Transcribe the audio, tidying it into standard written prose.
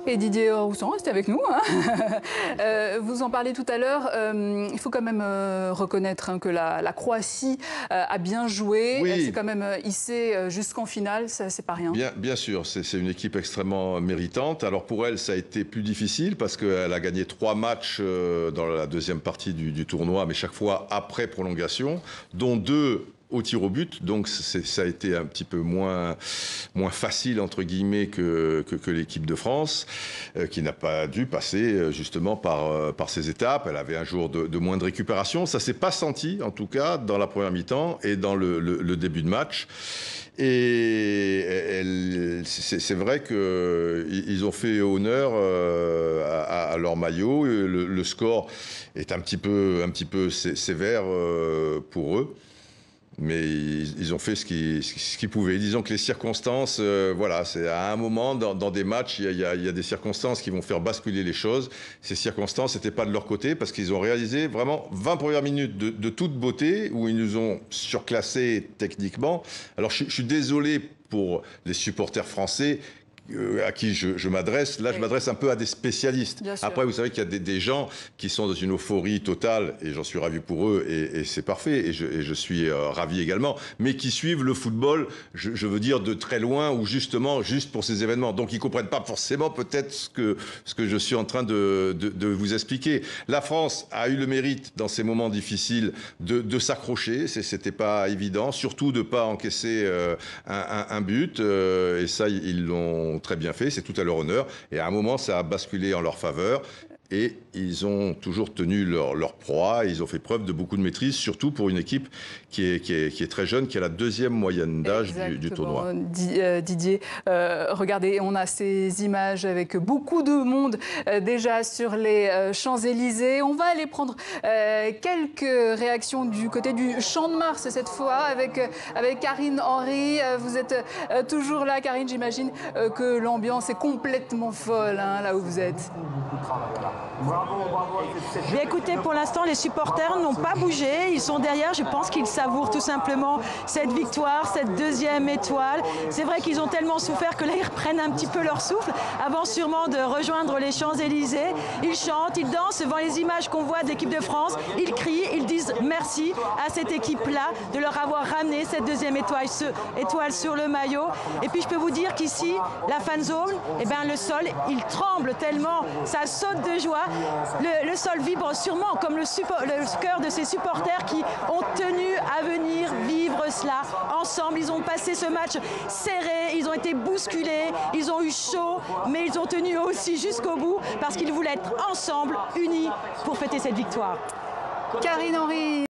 Et Didier Roussan, restez avec nous. Hein. Vous en parlez tout à l'heure. Il faut quand même reconnaître que la Croatie a bien joué. Oui. Elle s'est quand même hissée jusqu'en finale. C'est pas rien. Bien sûr, c'est une équipe extrêmement méritante. Alors pour elle, ça a été plus difficile parce qu'elle a gagné 3 matchs dans la deuxième partie du tournoi, mais chaque fois après prolongation, dont 2 au tir au but, donc ça a été un petit peu moins facile entre guillemets que l'équipe de France, qui n'a pas dû passer justement par ces étapes. Elle avait un jour de moins de récupération. Ça s'est pas senti en tout cas dans la première mi-temps et dans le début de match. Et c'est vrai qu'ils ont fait honneur à leur maillot. Le score est un petit peu sévère pour eux. Mais ils ont fait ce qu'ils pouvaient. Disons que les circonstances, voilà, c'est à un moment dans des matchs, il y a des circonstances qui vont faire basculer les choses. Ces circonstances n'étaient pas de leur côté parce qu'ils ont réalisé vraiment 20 premières minutes de toute beauté où ils nous ont surclassés techniquement. Alors je suis désolé pour les supporters français à qui je m'adresse. Là, je m'adresse un peu à des spécialistes. Après, vous savez qu'il y a des gens qui sont dans une euphorie totale, et j'en suis ravi pour eux, et c'est parfait, et je suis ravi également, mais qui suivent le football, je veux dire, de très loin, ou justement, juste pour ces événements. Donc, ils ne comprennent pas forcément peut-être ce que je suis en train de vous expliquer. La France a eu le mérite, dans ces moments difficiles, de s'accrocher. C'était pas évident, surtout de ne pas encaisser un but, et ça, ils l'ont très bien fait, c'est tout à leur honneur. Et à un moment, ça a basculé en leur faveur. Et ils ont toujours tenu leur proie. Ils ont fait preuve de beaucoup de maîtrise, surtout pour une équipe qui est très jeune, qui a la 2e moyenne d'âge du tournoi. Didier, regardez, on a ces images avec beaucoup de monde déjà sur les Champs-Élysées. On va aller prendre quelques réactions du côté du Champ de Mars cette fois avec Karine Henry. Vous êtes toujours là, Karine. J'imagine que l'ambiance est complètement folle hein, là où vous êtes. Bien, écoutez, pour l'instant, les supporters n'ont pas bougé. Ils sont derrière. Je pense qu'ils savourent tout simplement cette victoire, cette 2e étoile. C'est vrai qu'ils ont tellement souffert que là, ils reprennent un petit peu leur souffle avant sûrement de rejoindre les Champs-Élysées. Ils chantent, ils dansent devant les images qu'on voit de l'équipe de France. Ils crient, ils disent merci à cette équipe-là de leur avoir ramené cette 2e étoile sur le maillot. Et puis, je peux vous dire qu'ici, la fan zone, eh ben, le sol, il tremble tellement, ça saute de joie. Le sol vibre sûrement comme le cœur de ces supporters qui ont tenu à venir vivre cela ensemble. Ils ont passé ce match serré, ils ont été bousculés, ils ont eu chaud, mais ils ont tenu aussi jusqu'au bout parce qu'ils voulaient être ensemble, unis pour fêter cette victoire. Karine Henry.